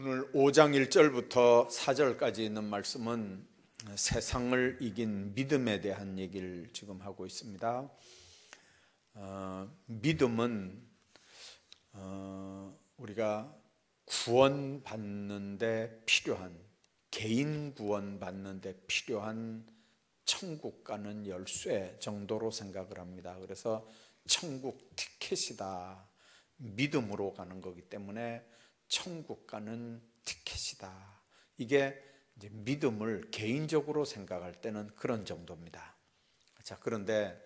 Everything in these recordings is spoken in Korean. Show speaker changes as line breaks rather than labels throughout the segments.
오늘 5장 1절부터 4절까지 있는 말씀은 세상을 이긴 믿음에 대한 얘기를 지금 하고 있습니다. 믿음은 우리가 구원받는 데 필요한, 개인 구원받는 데 필요한 천국 가는 열쇠 정도로 생각을 합니다. 그래서 천국 티켓이다. 믿음으로 가는 거기 때문에 천국 가는 티켓이다. 이게 이제 믿음을 개인적으로 생각할 때는 그런 정도입니다. 자, 그런데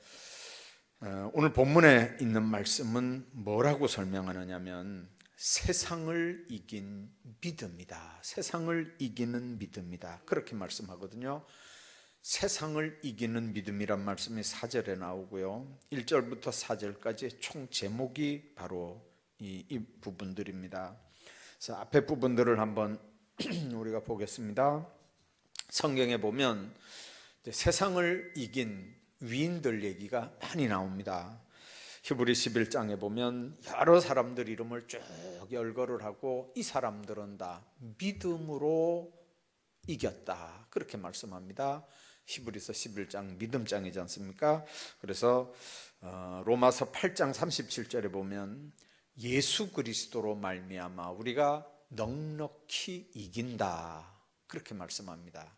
오늘 본문에 있는 말씀은 뭐라고 설명하느냐면 세상을 이긴 믿음이다. 세상을 이기는 믿음이다. 그렇게 말씀하거든요. 세상을 이기는 믿음이란 말씀이 4절에 나오고요. 1절부터 4절까지 총 제목이 바로 이 부분들입니다. 그래서 앞에 부분들을 한번 우리가 보겠습니다. 성경에 보면 세상을 이긴 위인들 얘기가 많이 나옵니다. 히브리 11장에 보면 여러 사람들 이름을 쭉 열거를 하고 이 사람들은 다 믿음으로 이겼다. 그렇게 말씀합니다. 히브리서 11장 믿음장이지 않습니까? 그래서 로마서 8장 37절에 보면 예수 그리스도로 말미암아 우리가 넉넉히 이긴다. 그렇게 말씀합니다.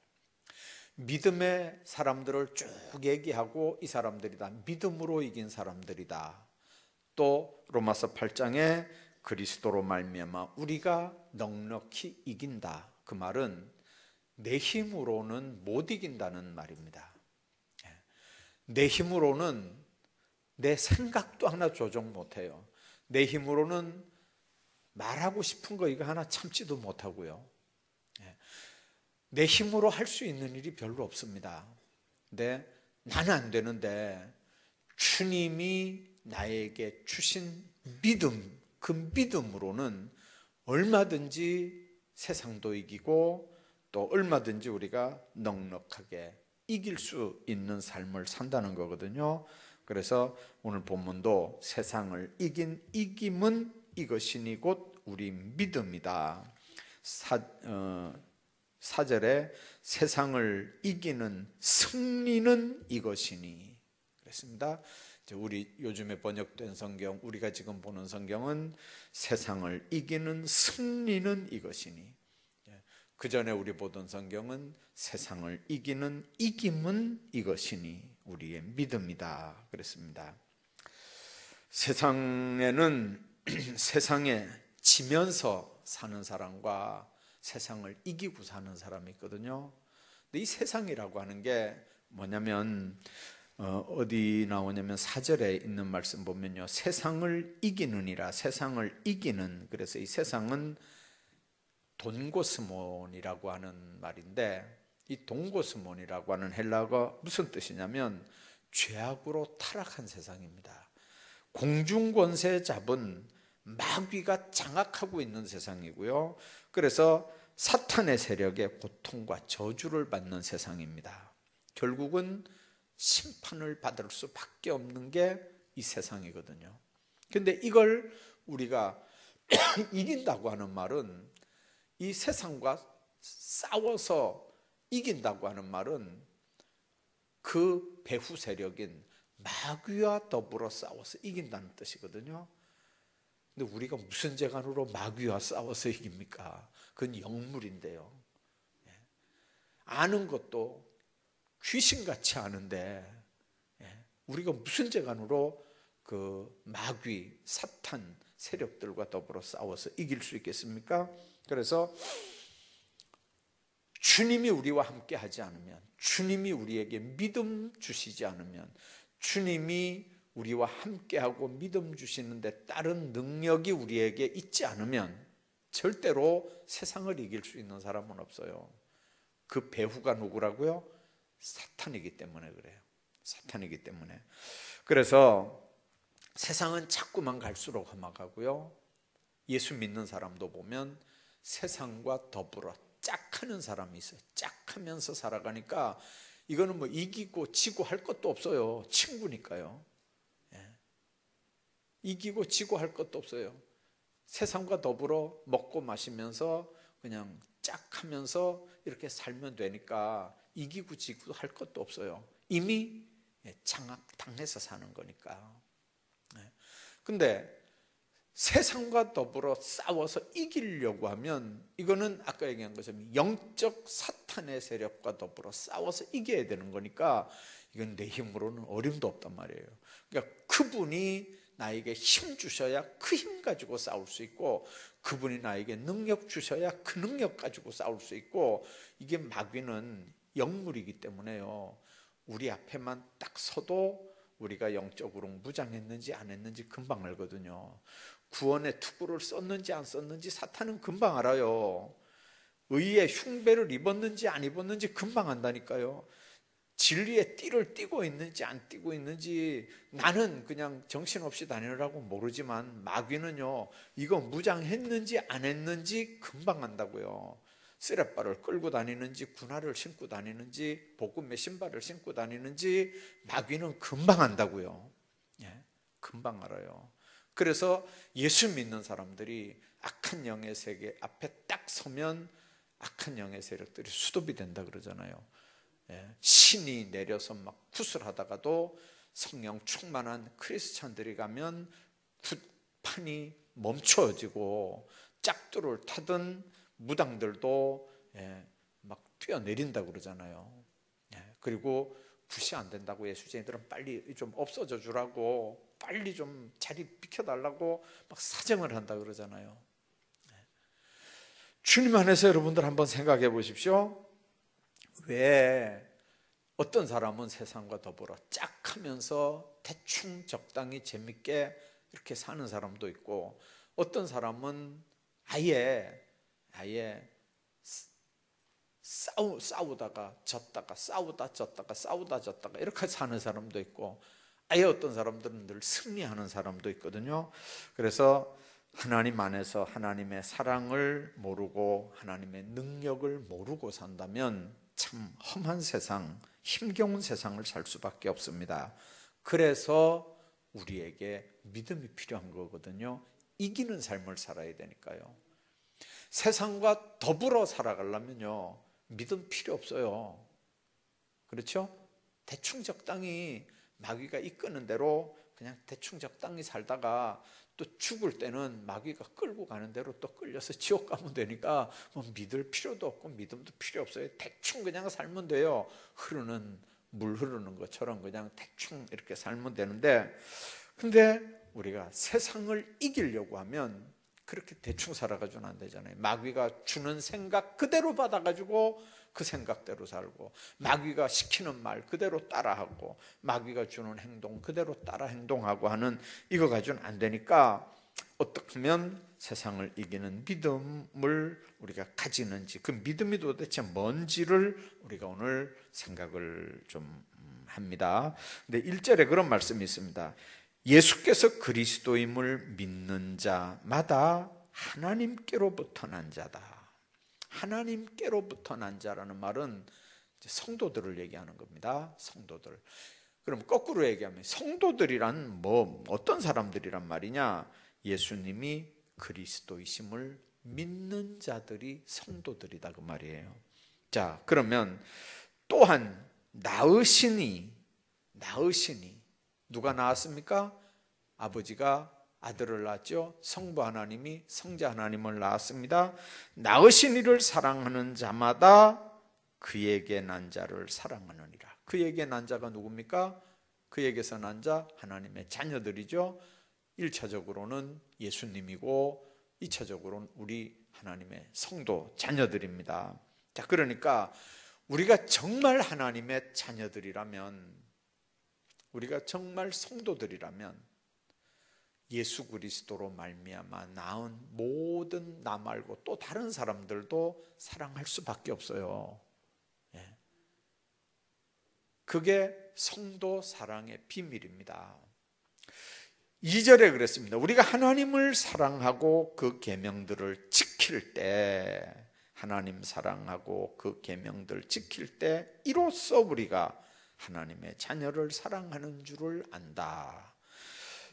믿음의 사람들을 쭉 얘기하고 이 사람들이 다 믿음으로 이긴 사람들이다. 또 로마서 8장에 그리스도로 말미암아 우리가 넉넉히 이긴다. 그 말은 내 힘으로는 못 이긴다는 말입니다. 내 힘으로는 내 생각도 하나 조정 못해요. 내 힘으로는 말하고 싶은 거 이거 하나 참지도 못하고요. 내 힘으로 할 수 있는 일이 별로 없습니다. 근데 나는 안 되는데 주님이 나에게 주신 믿음, 그 믿음으로는 얼마든지 세상도 이기고 또 얼마든지 우리가 넉넉하게 이길 수 있는 삶을 산다는 거거든요. 그래서 오늘 본문도 세상을 이긴 이김은 이것이니 곧 우리 믿음이다. 4절에 세상을 이기는 승리는 이것이니 그랬습니다. 우리 요즘에 번역된 성경, 우리가 지금 보는 성경은 세상을 이기는 승리는 이것이니, 그 전에 우리 보던 성경은 세상을 이기는 이김은 이것이니 우리의 믿음이다 그랬습니다. 세상에는 세상에 지면서 사는 사람과 세상을 이기고 사는 사람이 있거든요. 근데 이 세상이라고 하는 게 뭐냐면 어디 나오냐면 4절에 있는 말씀 보면요, 세상을 이기느니라. 세상을 이기는, 그래서 이 세상은 돈고스몬이라고 하는 말인데, 이 돈고스몬이라고 하는 헬라어가 무슨 뜻이냐면 죄악으로 타락한 세상입니다. 공중권세 잡은 마귀가 장악하고 있는 세상이고요. 그래서 사탄의 세력에 고통과 저주를 받는 세상입니다. 결국은 심판을 받을 수밖에 없는 게 이 세상이거든요. 근데 이걸 우리가 이긴다고 하는 말은, 이 세상과 싸워서 이긴다고 하는 말은 그 배후 세력인 마귀와 더불어 싸워서 이긴다는 뜻이거든요. 근데 우리가 무슨 재간으로 마귀와 싸워서 이깁니까? 그건 영물인데요. 아는 것도 귀신같이 아는데 우리가 무슨 재간으로 그 마귀, 사탄 세력들과 더불어 싸워서 이길 수 있겠습니까? 그래서 주님이 우리와 함께 하지 않으면, 주님이 우리에게 믿음 주시지 않으면, 주님이 우리와 함께하고 믿음 주시는데 다른 능력이 우리에게 있지 않으면 절대로 세상을 이길 수 있는 사람은 없어요. 그 배후가 누구라고요? 사탄이기 때문에 그래요. 사탄이기 때문에. 그래서 세상은 자꾸만 갈수록 험악하고요. 예수 믿는 사람도 보면 세상과 더불어 짝하는 사람이 있어요. 짝하면서 살아가니까 이거는 뭐 이기고 지고 할 것도 없어요. 친구니까요. 이기고 지고 할 것도 없어요. 세상과 더불어 먹고 마시면서 그냥 짝 하면서 이렇게 살면 되니까 이기고 지고 할 것도 없어요. 이미 장악당해서 사는 거니까. 근데 세상과 더불어 싸워서 이기려고 하면 이거는 아까 얘기한 것처럼 영적 사탄의 세력과 더불어 싸워서 이겨야 되는 거니까 이건 내 힘으로는 어림도 없단 말이에요. 그러니까 그분이 나에게 힘 주셔야 그 힘 가지고 싸울 수 있고, 그분이 나에게 능력 주셔야 그 능력 가지고 싸울 수 있고, 이게 마귀는 영물이기 때문에요, 우리 앞에만 딱 서도 우리가 영적으로 무장했는지 안 했는지 금방 알거든요. 구원의 투구를 썼는지 안 썼는지 사탄은 금방 알아요. 의의 흉배를 입었는지 안 입었는지 금방 안다니까요. 진리의 띠를 띠고 있는지 안 띠고 있는지 나는 그냥 정신없이 다니느라고 모르지만 마귀는요, 이거 무장했는지 안 했는지 금방 안다고요. 쓰레빠를 끌고 다니는지 군화를 신고 다니는지 복음의 신발을 신고 다니는지 마귀는 금방 안다고요. 금방 알아요. 그래서 예수 믿는 사람들이 악한 영의 세계 앞에 딱 서면 악한 영의 세력들이 수도비 된다 그러잖아요. 신이 내려서 막 구슬하다가도 성령 충만한 크리스찬들이 가면 판이 멈춰지고 짝두를 타던 무당들도 막 뛰어내린다 그러잖아요. 그리고 굿이 안 된다고 예수쟁이들은 빨리 좀 없어져 주라고, 빨리 좀 자리 비켜달라고 막 사정을 한다 그러잖아요. 주님 안에서 여러분들 한번 생각해 보십시오. 왜 어떤 사람은 세상과 더불어 짝 하면서 대충 적당히 재밌게 이렇게 사는 사람도 있고, 어떤 사람은 아예 싸우다가 졌다가 싸우다 졌다가 이렇게 사는 사람도 있고, 아예 어떤 사람들은 늘 승리하는 사람도 있거든요. 그래서 하나님 안에서 하나님의 사랑을 모르고 하나님의 능력을 모르고 산다면 참 험한 세상, 힘겨운 세상을 살 수밖에 없습니다. 그래서 우리에게 믿음이 필요한 거거든요. 이기는 삶을 살아야 되니까요. 세상과 더불어 살아가려면요, 믿음 필요 없어요. 그렇죠? 대충 적당히 마귀가 이끄는 대로 그냥 대충 적당히 살다가 또 죽을 때는 마귀가 끌고 가는 대로 또 끌려서 지옥 가면 되니까 뭐 믿을 필요도 없고 믿음도 필요 없어요. 대충 그냥 살면 돼요. 물 흐르는 것처럼 그냥 대충 이렇게 살면 되는데, 근데 우리가 세상을 이기려고 하면 그렇게 대충 살아가지고는 안 되잖아요. 마귀가 주는 생각 그대로 받아가지고 그 생각대로 살고, 마귀가 시키는 말 그대로 따라하고, 마귀가 주는 행동 그대로 따라 행동하고 하는 이거 가지고는 안 되니까 어떻게 하면 세상을 이기는 믿음을 우리가 가지는지, 그 믿음이 도대체 뭔지를 우리가 오늘 생각을 좀 합니다. 근데 1절에 그런 말씀이 있습니다. 예수께서 그리스도임을 믿는 자마다 하나님께로부터 난 자다. 하나님께로부터 난 자라는 말은 성도들을 얘기하는 겁니다. 성도들. 그럼 거꾸로 얘기하면 성도들이란 어떤 사람들이란 말이냐? 예수님이 그리스도이심을 믿는 자들이 성도들이다 그 말이에요. 자, 그러면 또한 낳으시니 누가 낳았습니까? 아버지가 아들을 낳았죠. 성부 하나님이 성자 하나님을 낳았습니다. 낳으신 이를 사랑하는 자마다 그에게 난 자를 사랑하느니라. 그에게 난 자가 누굽니까? 그에게서 난 자 하나님의 자녀들이죠. 1차적으로는 예수님이고 2차적으로는 우리 하나님의 성도 자녀들입니다. 자, 그러니까 우리가 정말 하나님의 자녀들이라면, 우리가 정말 성도들이라면 예수 그리스도로 말미암아 낳은 모든 나 말고 또 다른 사람들도 사랑할 수밖에 없어요. 그게 성도 사랑의 비밀입니다. 2절에 그랬습니다. 우리가 하나님을 사랑하고 그 계명들을 지킬 때, 하나님 사랑하고 그 계명들 지킬 때 이로써 우리가 하나님의 자녀를 사랑하는 줄을 안다.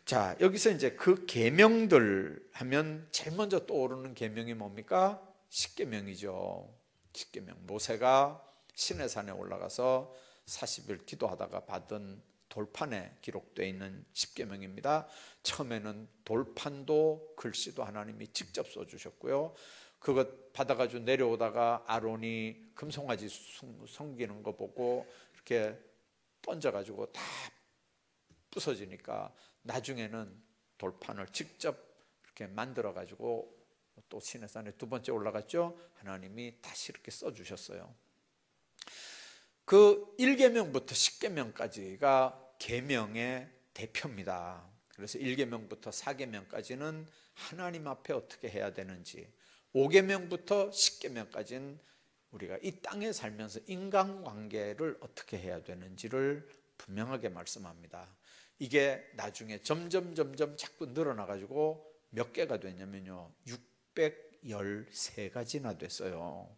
자, 여기서 이제 그 계명들 하면 제일 먼저 떠오르는 계명이 뭡니까? 십계명이죠. 십계명. 모세가 시내산에 올라가서 40일 기도하다가 받은 돌판에 기록되어 있는 십계명입니다. 처음에는 돌판도 글씨도 하나님이 직접 써주셨고요. 그것 받아가지고 내려오다가 아론이 금송아지 섬기는 거 보고 이렇게 던져가지고 다 부서지니까 나중에는 돌판을 직접 이렇게 만들어가지고 또 시내산에 두 번째 올라갔죠. 하나님이 다시 이렇게 써주셨어요. 그 1계명부터 10계명까지가 계명의 대표입니다. 그래서 1계명부터 4계명까지는 하나님 앞에 어떻게 해야 되는지, 5계명부터 10계명까지는 우리가 이 땅에 살면서 인간관계를 어떻게 해야 되는지를 분명하게 말씀합니다. 이게 나중에 점점 자꾸 늘어나가지고 몇 개가 됐냐면요, 613가지나 됐어요.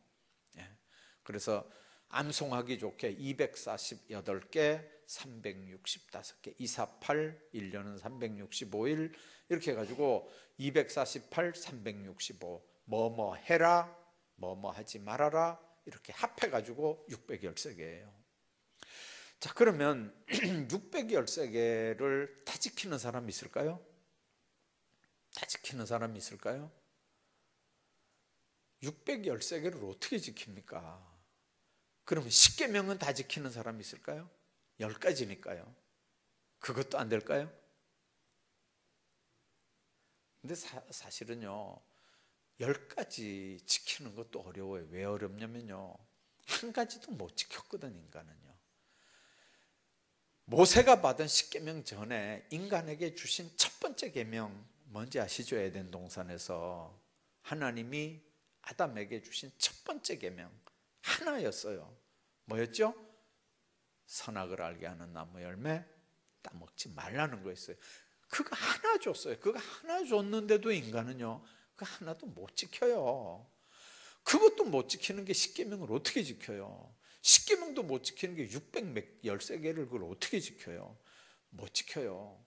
그래서 암송하기 좋게 248개, 365개, 248, 1년은 365일 이렇게 해가지고 248, 365 뭐뭐 해라, 뭐뭐 하지 말아라 이렇게 합해가지고 613개예요. 자, 그러면 613개를 다 지키는 사람이 있을까요? 다 지키는 사람이 있을까요? 613개를 어떻게 지킵니까? 그러면 10계명은 다 지키는 사람이 있을까요? 10가지니까요. 그것도 안 될까요? 근데 사실은요, 10가지 지키는 것도 어려워요. 왜 어렵냐면요, 한 가지도 못 지켰거든, 인간은요. 모세가 받은 10계명 전에 인간에게 주신 첫 번째 계명 뭔지 아시죠? 에덴 동산에서 하나님이 아담에게 주신 첫 번째 계명 하나였어요. 뭐였죠? 선악을 알게 하는 나무 열매 따먹지 말라는 거였어요. 그거 하나 줬어요. 그거 하나 줬는데도 인간은요, 그거 하나도 못 지켜요. 그것도 못 지키는 게 10계명을 어떻게 지켜요? 10계명도 못 지키는 게 613개를 그걸 어떻게 지켜요? 못 지켜요.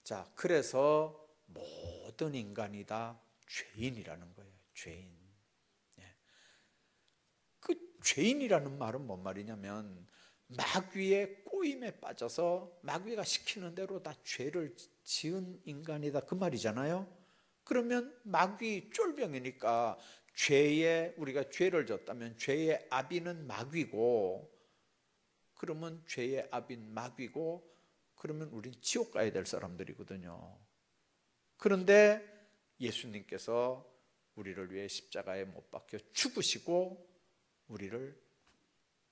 자, 그래서 모든 인간이 다 죄인이라는 거예요. 죄인. 그 죄인이라는 말은 뭔 말이냐면 마귀의 꼬임에 빠져서 마귀가 시키는 대로 다 죄를 지은 인간이다, 그 말이잖아요. 그러면 마귀 쫄병이니까 우리가 죄를 졌다면 죄의 아비는 마귀고, 그러면 죄의 아비는 마귀고, 그러면 우린 지옥 가야 될 사람들이거든요. 그런데 예수님께서 우리를 위해 십자가에 못 박혀 죽으시고 우리를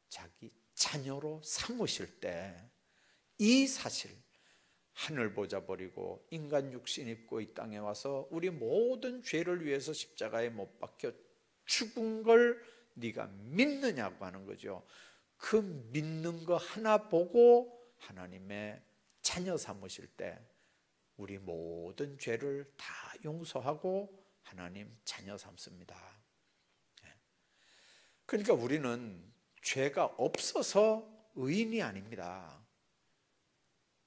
자기 자녀로 삼으실 때 이 사실, 하늘 보자 버리고 인간 육신 입고 이 땅에 와서 우리 모든 죄를 위해서 십자가에 못 박혀 죽은 걸 네가 믿느냐고 하는 거죠. 그 믿는 거 하나 보고 하나님의 자녀 삼으실 때 우리 모든 죄를 다 용서하고 하나님 자녀 삼습니다. 그러니까 우리는 죄가 없어서 의인이 아닙니다.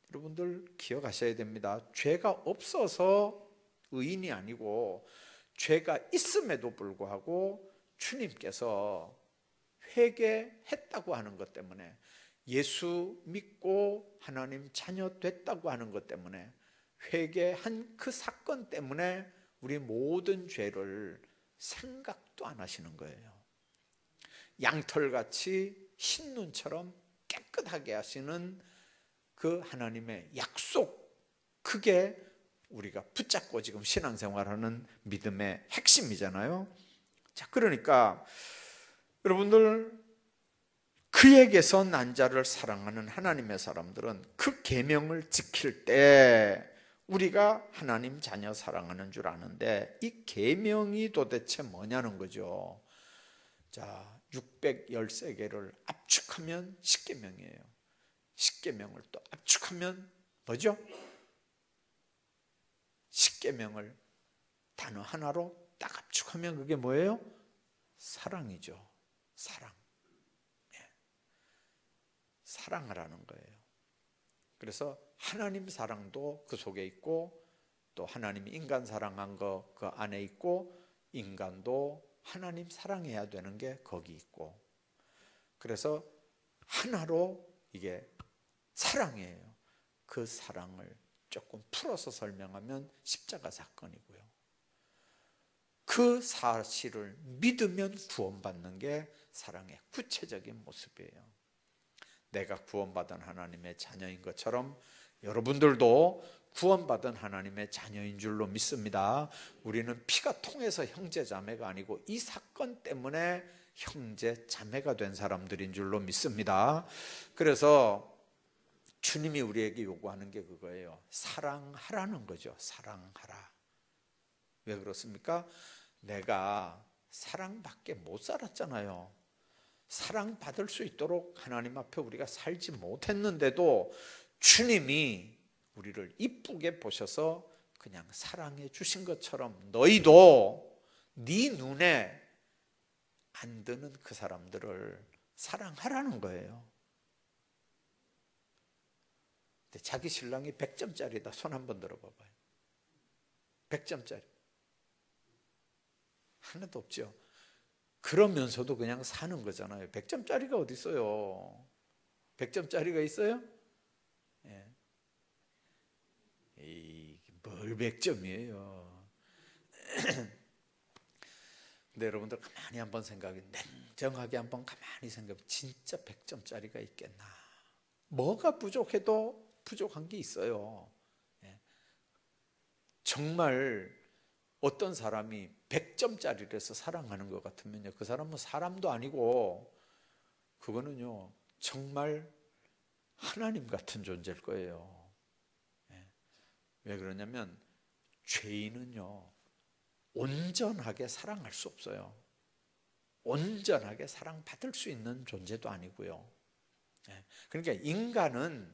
여러분들 기억하셔야 됩니다. 죄가 없어서 의인이 아니고 죄가 있음에도 불구하고 주님께서 회개했다고 하는 것 때문에, 예수 믿고 하나님 자녀 됐다고 하는 것 때문에, 회개한 그 사건 때문에 우리 모든 죄를 생각도 안 하시는 거예요. 양털같이 흰 눈처럼 깨끗하게 하시는 그 하나님의 약속, 그게 우리가 붙잡고 지금 신앙생활하는 믿음의 핵심이잖아요. 자, 그러니까 여러분들, 그에게서 난 자를 사랑하는 하나님의 사람들은 그 계명을 지킬 때 우리가 하나님 자녀 사랑하는 줄 아는데, 이 계명이 도대체 뭐냐는 거죠. 자, 613개를 압축하면 10계명이에요. 10계명을 또 압축하면 뭐죠? 10계명을 단어 하나로 딱 압축하면 그게 뭐예요? 사랑이죠. 사랑. 사랑하라는 거예요. 그래서 하나님 사랑도 그 속에 있고, 또 하나님이 인간 사랑한 거 그 안에 있고, 인간도 하나님 사랑해야 되는 게 거기 있고, 그래서 하나로 이게 사랑이에요. 그 사랑을 조금 풀어서 설명하면 십자가 사건이고요. 그 사실을 믿으면 구원받는 게 사랑의 구체적인 모습이에요. 내가 구원받은 하나님의 자녀인 것처럼 여러분들도 구원받은 하나님의 자녀인 줄로 믿습니다. 우리는 피가 통해서 형제 자매가 아니고 이 사건 때문에 형제 자매가 된 사람들인 줄로 믿습니다. 그래서 주님이 우리에게 요구하는 게 그거예요. 사랑하라는 거죠. 사랑하라. 왜 그렇습니까? 내가 사랑밖에 못 살았잖아요. 사랑받을 수 있도록 하나님 앞에 우리가 살지 못했는데도 주님이 우리를 이쁘게 보셔서 그냥 사랑해 주신 것처럼 너희도 네 눈에 안 드는 그 사람들을 사랑하라는 거예요. 근데 자기 신랑이 100점짜리다. 손 한번 들어봐봐요. 100점짜리. 하나도 없죠. 그러면서도 그냥 사는 거잖아요. 100점짜리가 어디 있어요? 100점짜리가 있어요? 예. 뭘 100점이에요. 근데 여러분들 가만히 한번 생각해, 냉정하게 한번 가만히 생각해, 진짜 100점짜리가 있겠나? 뭐가 부족해도 부족한 게 있어요. 예. 정말 어떤 사람이 100점짜리라서 사랑하는 것 같으면요, 그 사람은 사람도 아니고 그거는요 정말 하나님 같은 존재일 거예요. 예. 왜 그러냐면 죄인은요 온전하게 사랑할 수 없어요. 온전하게 사랑받을 수 있는 존재도 아니고요. 예. 그러니까 인간은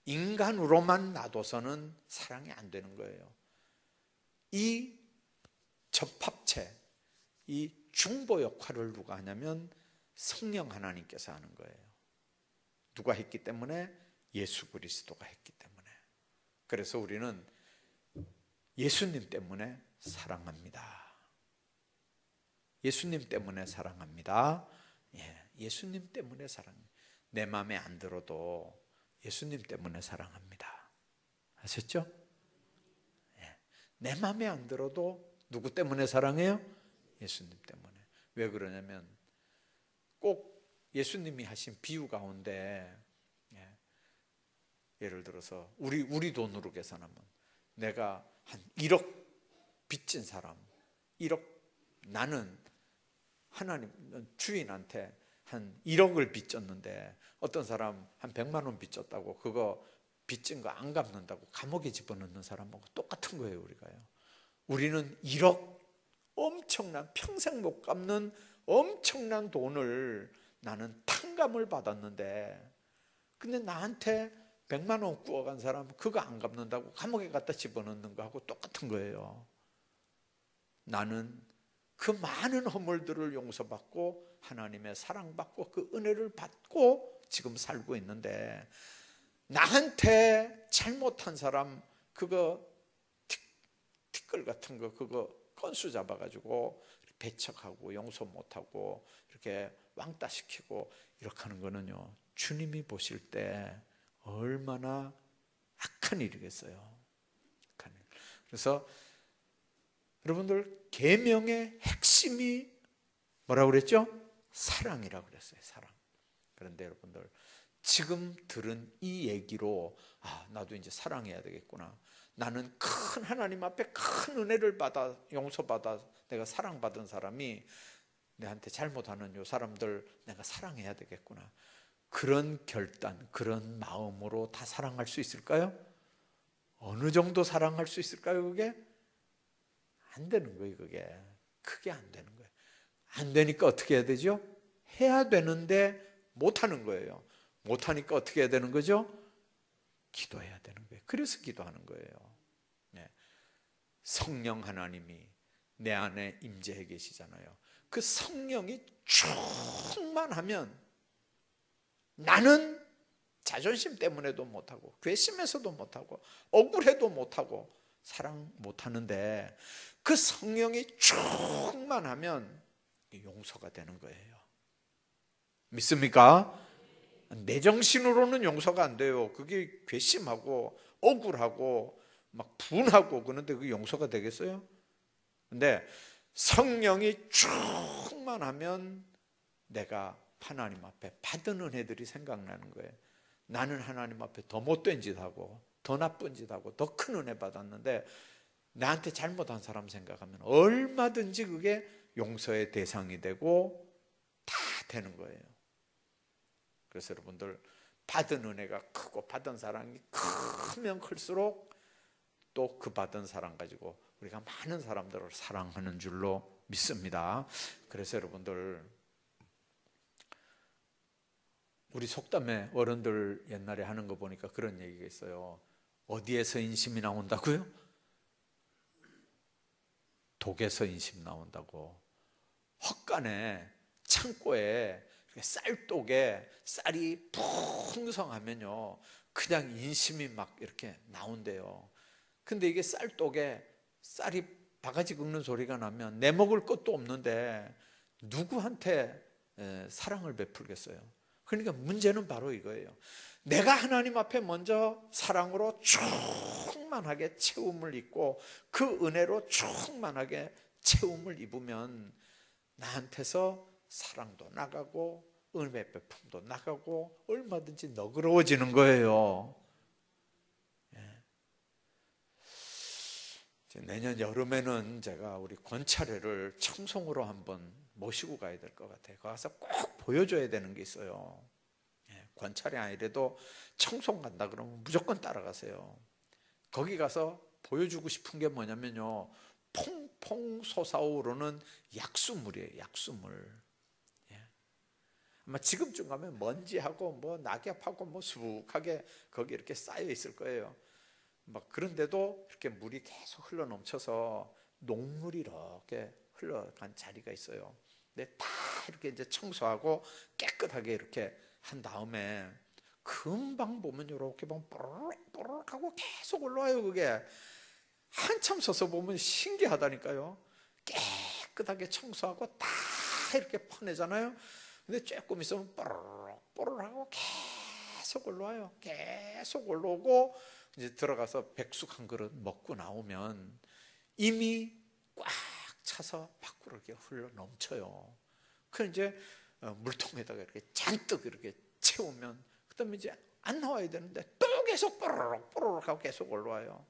인간으로만 놔둬서는 사랑이 안 되는 거예요. 이 접합체, 이 중보 역할을 누가 하냐면 성령 하나님께서 하는 거예요. 누가 했기 때문에? 예수 그리스도가 했기 때문에. 그래서 우리는 예수님 때문에 사랑합니다. 예수님 때문에 사랑합니다. 예, 예수님 때문에 사랑합니다. 내 마음에 안 들어도 예수님 때문에 사랑합니다. 아셨죠? 예, 내 마음에 안 들어도 누구 때문에 사랑해요? 예수님 때문에. 왜 그러냐면 꼭 예수님이 하신 비유 가운데, 예를 들어서 우리 돈으로 계산하면 내가 한 1억 빚진 사람, 1억, 나는 하나님 주인한테 한 1억을 빚졌는데 어떤 사람 한 100만 원 빚졌다고 그거 빚진 거 안 갚는다고 감옥에 집어넣는 사람하고 똑같은 거예요. 우리는 1억, 엄청난, 평생 못 갚는 엄청난 돈을 나는 탕감을 받았는데, 근데 나한테 100만 원 구워간 사람 그거 안 갚는다고 감옥에 갖다 집어넣는 거하고 똑같은 거예요. 나는 그 많은 허물들을 용서받고 하나님의 사랑받고 그 은혜를 받고 지금 살고 있는데, 나한테 잘못한 사람 그거 티끌 같은 거 그거 건수 잡아가지고 배척하고 용서 못하고 이렇게 왕따 시키고 이렇게 하는 거는요, 주님이 보실 때 얼마나 악한 일이겠어요. 악한 일. 그래서 여러분들 계명의 핵심이 뭐라고 그랬죠? 사랑이라고 그랬어요. 사랑. 그런데 여러분들 지금 들은 이 얘기로 나도 이제 사랑해야 되겠구나. 나는 큰 하나님 앞에 큰 은혜를 받아 용서받아 내가 사랑받은 사람이 내한테 잘못하는 요 사람들 내가 사랑해야 되겠구나. 그런 결단, 그런 마음으로 다 사랑할 수 있을까요? 어느 정도 사랑할 수 있을까요? 그게 안 되는 거예요. 그게 안 되는 거예요. 안 되니까 어떻게 해야 되죠? 해야 되는데 못하는 거예요. 못하니까 어떻게 해야 되는 거죠? 기도해야 되는 거예요. 그래서 기도하는 거예요. 네. 성령 하나님이 내 안에 임재해 계시잖아요. 그 성령이 충만하면 나는 자존심 때문에도 못하고 괘씸해서도 못하고 억울해도 못하고 사랑 못하는데, 그 성령이 충만하면 용서가 되는 거예요. 믿습니까? 내 정신으로는 용서가 안 돼요. 그게 괘씸하고 억울하고 막 분하고 그런데 그게 용서가 되겠어요? 근데 성령이 충만하면 내가 하나님 앞에 받은 은혜들이 생각나는 거예요. 나는 하나님 앞에 더 못된 짓 하고 더 나쁜 짓 하고 더 큰 은혜 받았는데 나한테 잘못한 사람 생각하면 얼마든지 그게 용서의 대상이 되고 다 되는 거예요. 그래서 여러분들 받은 은혜가 크고 받은 사랑이 크면 클수록 또 그 받은 사랑 가지고 우리가 많은 사람들을 사랑하는 줄로 믿습니다. 그래서 여러분들 우리 속담에 어른들 옛날에 하는 거 보니까 그런 얘기가 있어요. 어디에서 인심이 나온다고요? 독에서 인심 나온다고. 헛간에 창고에 쌀독에 쌀이 풍성하면요 그냥 인심이 막 이렇게 나온대요. 근데 이게 쌀독에 쌀이 바가지 긁는 소리가 나면 내 먹을 것도 없는데 누구한테 사랑을 베풀겠어요? 그러니까 문제는 바로 이거예요. 내가 하나님 앞에 먼저 사랑으로 충만하게 채움을 입고 그 은혜로 충만하게 채움을 입으면 나한테서 사랑도 나가고 은혜 베품도 나가고 얼마든지 너그러워지는 거예요. 내년 여름에는 제가 우리 권차례를 청송으로 한번 모시고 가야 될 것 같아요. 가서 꼭 보여줘야 되는 게 있어요. 권차례 아니래도 청송 간다 그러면 무조건 따라가세요. 거기 가서 보여주고 싶은 게 뭐냐면요 퐁퐁 솟아오르는 약수물이에요. 약수물. 아마 지금쯤 가면 먼지하고 뭐 낙엽하고 뭐 수북하게 거기 이렇게 쌓여 있을 거예요. 막 그런데도 이렇게 물이 계속 흘러 넘쳐서 녹물이 이렇게 흘러간 자리가 있어요. 근데 다 이렇게 이제 청소하고 깨끗하게 이렇게 한 다음에 금방 보면 이렇게 보면 뽀로록 하고 계속 올라와요. 그게 한참 서서 보면 신기하다니까요. 깨끗하게 청소하고 다 이렇게 퍼내잖아요. 근데 조금 있으면 뽀로록 하고 계속 올라와요. 계속 올라오고 이제 들어가서 백숙 한 그릇 먹고 나오면 이미 꽉 차서 밖으로 이렇게 흘러 넘쳐요. 그 이제 물통에다가 이렇게 잔뜩 이렇게 채우면 그다음에 이제 안 나와야 되는데 또 계속 뽀로록 하고 계속 올라와요.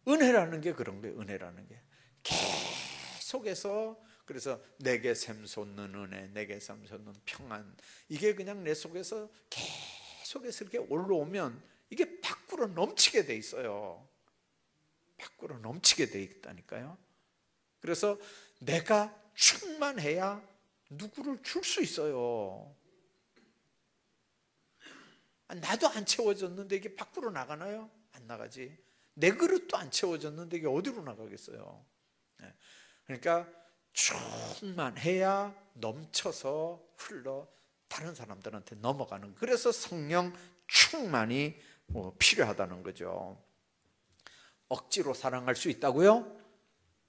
은혜라는 게 그런 거예요. 은혜라는 게 계속해서 그래서 내게 샘솟는 은혜, 내게 샘솟는 평안 이게 그냥 내 속에서 계속해서 이렇게 올라오면 이게 밖으로 넘치게 돼 있어요. 밖으로 넘치게 돼 있다니까요. 그래서 내가 충만해야 누구를 줄 수 있어요. 나도 안 채워졌는데 이게 밖으로 나가나요? 안 나가지. 내 그릇도 안 채워졌는데 이게 어디로 나가겠어요? 그러니까 충만해야 넘쳐서 흘러 다른 사람들한테 넘어가는. 그래서 성령 충만이 필요하다는 거죠. 억지로 사랑할 수 있다고요?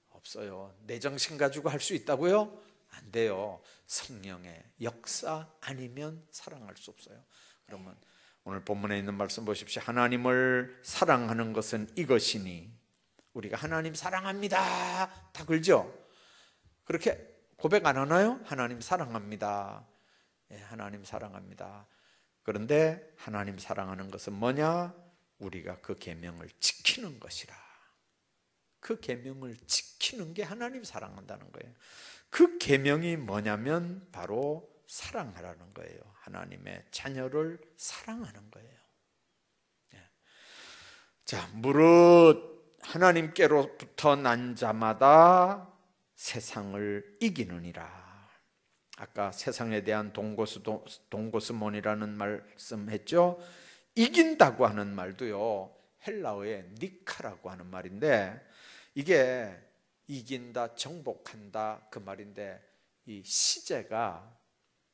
없어요. 내 정신 가지고 할 수 있다고요? 안 돼요. 성령의 역사 아니면 사랑할 수 없어요. 그러면 오늘 본문에 있는 말씀 보십시오. 하나님을 사랑하는 것은 이것이니. 우리가 하나님 사랑합니다 다 그러죠? 그렇게 고백 안 하나요? 하나님 사랑합니다. 하나님 사랑합니다. 그런데 하나님 사랑하는 것은 뭐냐? 우리가 그 계명을 지키는 것이라. 그 계명을 지키는 게 하나님 사랑한다는 거예요. 그 계명이 뭐냐면 바로 사랑하라는 거예요. 하나님의 자녀를 사랑하는 거예요. 자, 무릇 하나님께로부터 난 자마다 세상을 이기느니라. 아까 세상에 대한 동고스몬이라는 말씀했죠. 이긴다고 하는 말도요 헬라어의 니카라고 하는 말인데 이게 이긴다, 정복한다 그 말인데 이 시제가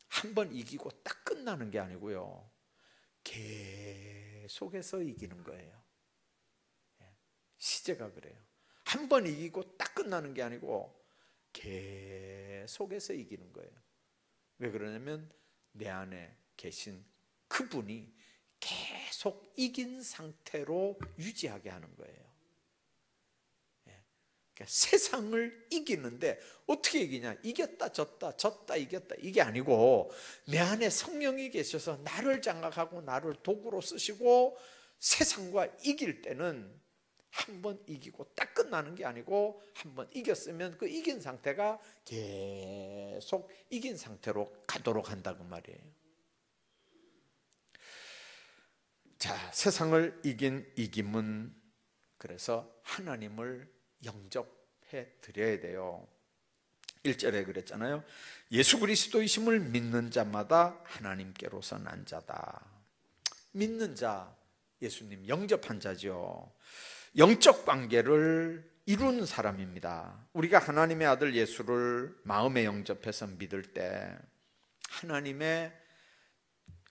한번 이기고 딱 끝나는 게 아니고요 계속해서 이기는 거예요. 시제가 그래요. 한번 이기고 딱 끝나는 게 아니고 계속해서 이기는 거예요. 왜 그러냐면 내 안에 계신 그분이 계속 이긴 상태로 유지하게 하는 거예요. 그러니까 세상을 이기는데 어떻게 이기냐? 이겼다 졌다 졌다 이겼다 이게 아니고 내 안에 성령이 계셔서 나를 장악하고 나를 도구로 쓰시고 세상과 이길 때는 한번 이기고 딱 끝나는 게 아니고 한번 이겼으면 그 이긴 상태가 계속 이긴 상태로 가도록 한다고 말이에요. 자, 세상을 이긴 이김은 그래서 하나님을 영접해 드려야 돼요. 1절에 그랬잖아요. 예수 그리스도이심을 믿는 자마다 하나님께로서 난 자다. 믿는 자, 예수님 영접한 자죠. 영적 관계를 이루는 사람입니다. 우리가 하나님의 아들 예수를 마음에 영접해서 믿을 때 하나님의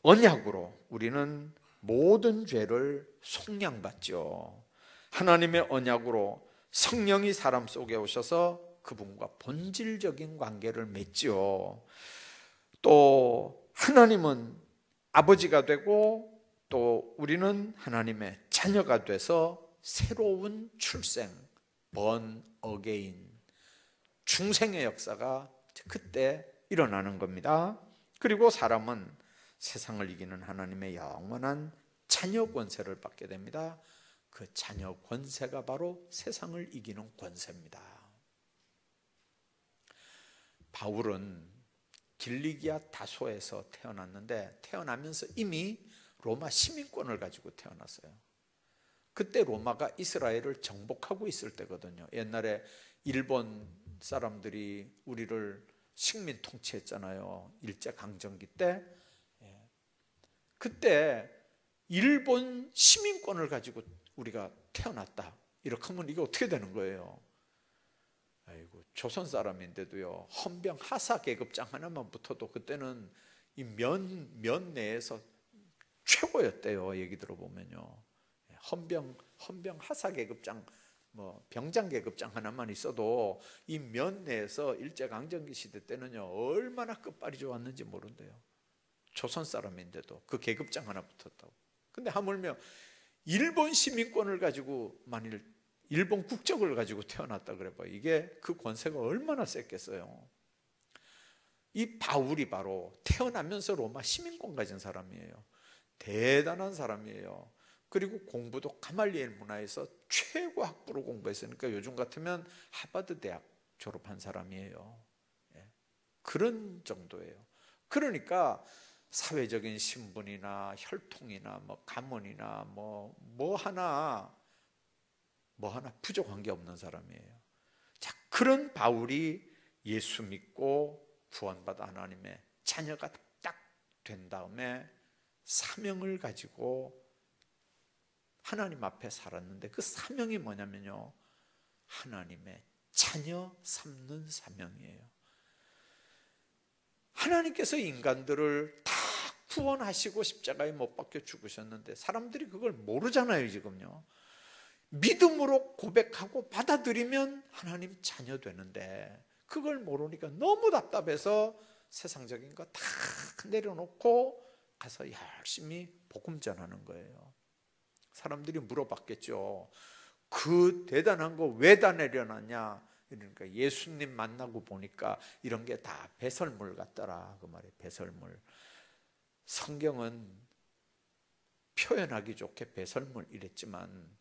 언약으로 우리는 모든 죄를 속량받죠. 하나님의 언약으로 성령이 사람 속에 오셔서 그분과 본질적인 관계를 맺죠. 또 하나님은 아버지가 되고 또 우리는 하나님의 자녀가 돼서 새로운 출생, born again, 중생의 역사가 그때 일어나는 겁니다. 그리고 사람은 세상을 이기는 하나님의 영원한 자녀 권세를 받게 됩니다. 그 자녀 권세가 바로 세상을 이기는 권세입니다. 바울은 길리기아 다소에서 태어났는데 태어나면서 이미 로마 시민권을 가지고 태어났어요. 그때 로마가 이스라엘을 정복하고 있을 때거든요. 옛날에 일본 사람들이 우리를 식민 통치했잖아요. 일제강점기 때. 그때 일본 시민권을 가지고 우리가 태어났다. 이렇게 하면 이게 어떻게 되는 거예요? 아이고, 조선 사람인데도요, 헌병 하사 계급장 하나만 붙어도 그때는 이 면 내에서 최고였대요. 얘기 들어보면요. 헌병 하사 계급장, 뭐 병장 계급장 하나만 있어도 이 면 내에서 일제강점기 시대 때는요 얼마나 끝발이 좋았는지 모른대요. 조선 사람인데도 그 계급장 하나 붙었다고. 근데 하물며 일본 시민권을 가지고 만일 일본 국적을 가지고 태어났다 그래봐. 이게 그 권세가 얼마나 셌겠어요. 이 바울이 바로 태어나면서 로마 시민권 가진 사람이에요. 대단한 사람이에요. 그리고 공부도 가말리엘 문화에서 최고 학부로 공부했으니까 요즘 같으면 하버드 대학 졸업한 사람이에요. 그런 정도예요. 그러니까 사회적인 신분이나 혈통이나 뭐 가문이나 뭐 하나 부족한 게 없는 사람이에요. 자, 그런 바울이 예수 믿고 구원받아 하나님의 자녀가 딱 된 다음에 사명을 가지고 하나님 앞에 살았는데 그 사명이 뭐냐면요, 하나님의 자녀 삼는 사명이에요. 하나님께서 인간들을 다 구원하시고 십자가에 못 박혀 죽으셨는데 사람들이 그걸 모르잖아요. 지금요, 믿음으로 고백하고 받아들이면 하나님 자녀 되는데 그걸 모르니까 너무 답답해서 세상적인 거 다 내려놓고 가서 열심히 복음 전하는 거예요. 사람들이 물어봤겠죠. 그 대단한 거 왜 다 내려놨냐? 그러니까 예수님 만나고 보니까 이런 게 다 배설물 같더라. 그 말이에요. 배설물. 성경은 표현하기 좋게 배설물 이랬지만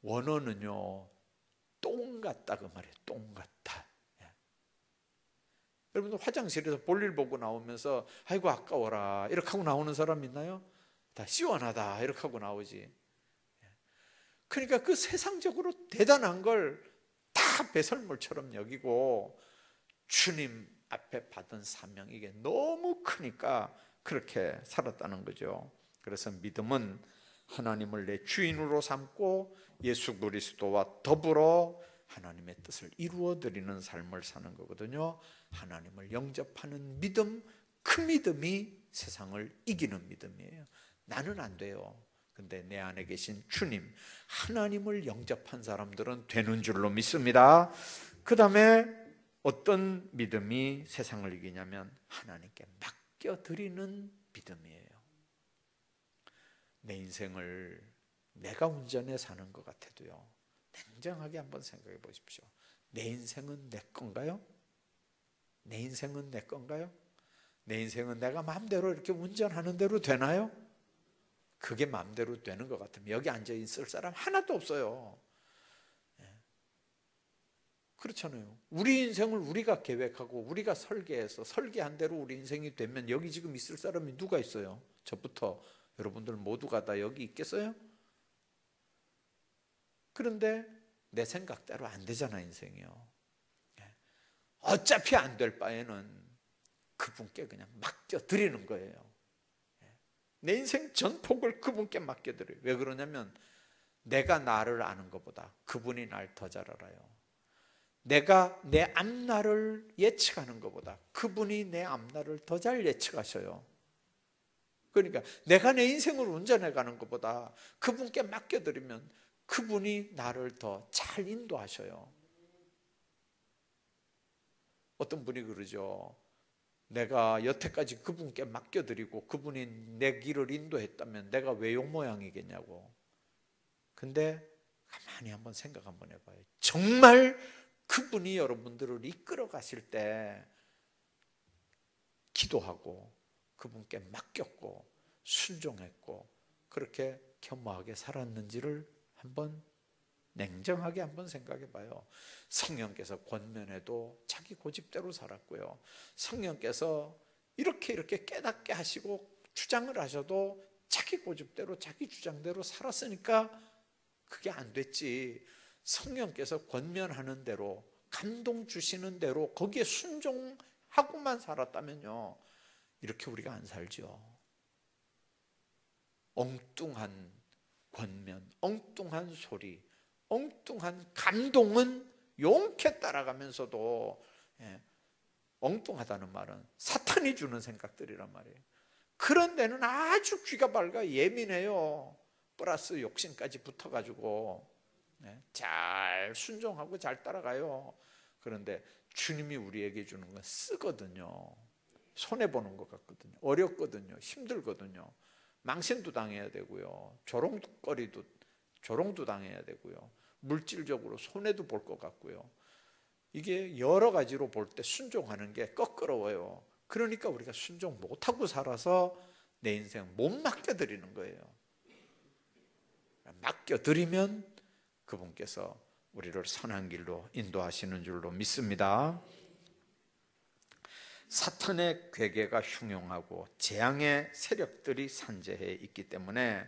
원어는요, 똥 같다 그 말이에요. 똥 같다. 여러분들 화장실에서 볼일 보고 나오면서 아이고 아까워라 이렇게 하고 나오는 사람 있나요? 다 시원하다 이렇게 하고 나오지. 그러니까 그 세상적으로 대단한 걸 다 배설물처럼 여기고 주님 앞에 받은 사명, 이게 너무 크니까 그렇게 살았다는 거죠. 그래서 믿음은 하나님을 내 주인으로 삼고 예수 그리스도와 더불어 하나님의 뜻을 이루어드리는 삶을 사는 거거든요. 하나님을 영접하는 믿음, 그 믿음이 세상을 이기는 믿음이에요. 나는 안 돼요. 근데 내 안에 계신 주님, 하나님을 영접한 사람들은 되는 줄로 믿습니다. 그 다음에 어떤 믿음이 세상을 이기냐면 하나님께 맡겨드리는 믿음이에요. 내 인생을 내가 운전해 사는 것 같아도요, 냉정하게 한번 생각해 보십시오. 내 인생은 내 건가요? 내 인생은 내 건가요? 내 인생은 내가 마음대로 이렇게 운전하는 대로 되나요? 그게 마음대로 되는 것 같으면 여기 앉아 있을 사람 하나도 없어요. 그렇잖아요. 우리 인생을 우리가 계획하고 우리가 설계해서 설계한 대로 우리 인생이 되면 여기 지금 있을 사람이 누가 있어요? 저부터 여러분들 모두가 다 여기 있겠어요? 그런데 내 생각대로 안 되잖아, 인생이요. 어차피 안 될 바에는 그분께 그냥 맡겨드리는 거예요. 내 인생 전폭을 그분께 맡겨드려요. 왜 그러냐면 내가 나를 아는 것보다 그분이 날 더 잘 알아요. 내가 내 앞날을 예측하는 것보다 그분이 내 앞날을 더 잘 예측하셔요. 그러니까 내가 내 인생을 운전해 가는 것보다 그분께 맡겨드리면 그분이 나를 더 잘 인도하셔요. 어떤 분이 그러죠. 내가 여태까지 그분께 맡겨드리고 그분이 내 길을 인도했다면 내가 왜 요 모양이겠냐고. 근데 가만히 한번 생각 한번 해봐요. 정말 그분이 여러분들을 이끌어 가실 때 기도하고 그분께 맡겼고 순종했고 그렇게 겸허하게 살았는지를 한번 냉정하게 한번 생각해 봐요. 성령께서 권면해도 자기 고집대로 살았고요. 성령께서 이렇게 깨닫게 하시고 주장을 하셔도 자기 고집대로 자기 주장대로 살았으니까 그게 안 됐지. 성령께서 권면하는 대로 감동 주시는 대로 거기에 순종하고만 살았다면요, 이렇게 우리가 안 살죠. 엉뚱한 권면, 엉뚱한 소리, 엉뚱한 감동은 용케 따라가면서도 엉뚱하다는 말은 사탄이 주는 생각들이란 말이에요. 그런 데는 아주 귀가 밝아 예민해요. 플러스 욕심까지 붙어가지고 잘 순종하고 잘 따라가요. 그런데 주님이 우리에게 주는 건 쓰거든요. 손해보는 것 같거든요. 어렵거든요. 힘들거든요. 망신도 당해야 되고요. 조롱도 당해야 되고요. 물질적으로 손해도 볼 것 같고요. 이게 여러 가지로 볼 때 순종하는 게 껄끄러워요. 그러니까 우리가 순종 못하고 살아서 내 인생 못 맡겨드리는 거예요. 맡겨드리면 그분께서 우리를 선한 길로 인도하시는 줄로 믿습니다. 사탄의 괴계가 흉용하고 재앙의 세력들이 산재해 있기 때문에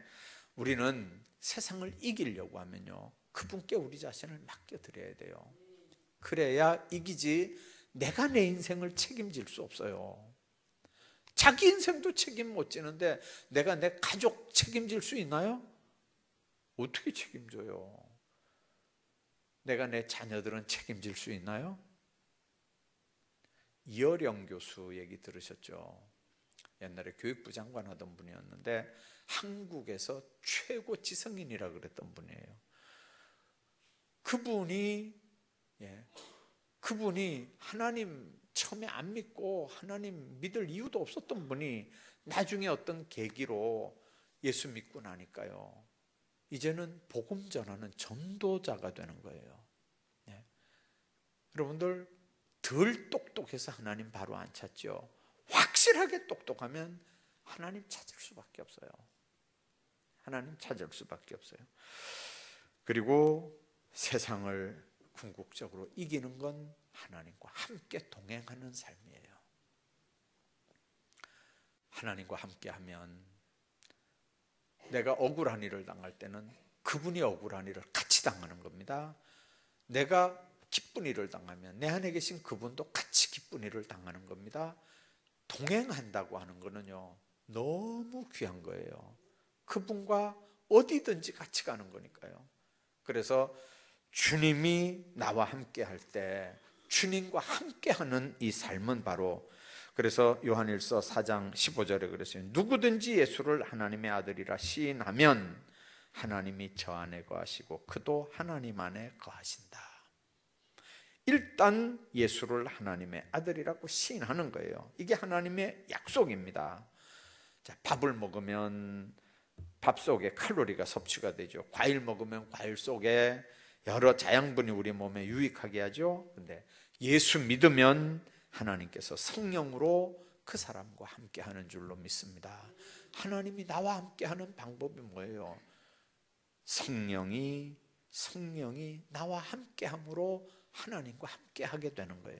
우리는 세상을 이기려고 하면요, 그분께 우리 자신을 맡겨드려야 돼요. 그래야 이기지, 내가 내 인생을 책임질 수 없어요. 자기 인생도 책임 못 지는데 내가 내 가족 책임질 수 있나요? 어떻게 책임져요? 내가 내 자녀들은 책임질 수 있나요? 이어령 교수 얘기 들으셨죠? 옛날에 교육부 장관 하던 분이었는데 한국에서 최고 지성인이라 그랬던 분이에요. 그분이 하나님 처음에 안 믿고 하나님 믿을 이유도 없었던 분이 나중에 어떤 계기로 예수 믿고 나니까요, 이제는 복음 전하는 전도자가 되는 거예요. 여러분들 덜 똑똑해서 하나님 바로 안 찾죠. 확실하게 똑똑하면 하나님 찾을 수밖에 없어요. 하나님 찾을 수밖에 없어요. 그리고 세상을 궁극적으로 이기는 건 하나님과 함께 동행하는 삶이에요. 하나님과 함께하면 내가 억울한 일을 당할 때는 그분이 억울한 일을 같이 당하는 겁니다. 내가 기쁜 일을 당하면 내 안에 계신 그분도 같이 기쁜 일을 당하는 겁니다. 동행한다고 하는 거는요, 너무 귀한 거예요. 그분과 어디든지 같이 가는 거니까요. 그래서 주님이 나와 함께 할 때 주님과 함께하는 이 삶은 바로, 그래서 요한일서 4장 15절에 그랬어요. 누구든지 예수를 하나님의 아들이라 시인하면 하나님이 저 안에 거하시고 그도 하나님 안에 거하신다. 일단 예수를 하나님의 아들이라고 시인하는 거예요. 이게 하나님의 약속입니다. 자, 밥을 먹으면 밥 속에 칼로리가 섭취가 되죠. 과일 먹으면 과일 속에 여러 자양분이 우리 몸에 유익하게 하죠. 근데 예수 믿으면 하나님께서 성령으로 그 사람과 함께 하는 줄로 믿습니다. 하나님이 나와 함께 하는 방법이 뭐예요? 성령이 나와 함께 함으로 하나님과 함께 하게 되는 거예요.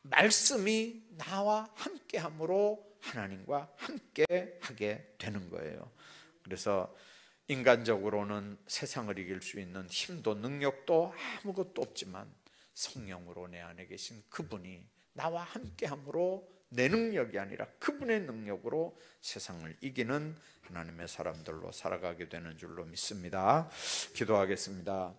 말씀이 나와 함께 함으로 하나님과 함께 하게 되는 거예요. 그래서 인간적으로는 세상을 이길 수 있는 힘도 능력도 아무것도 없지만 성령으로 내 안에 계신 그분이 나와 함께 함으로 내 능력이 아니라 그분의 능력으로 세상을 이기는 하나님의 사람들로 살아가게 되는 줄로 믿습니다. 기도하겠습니다.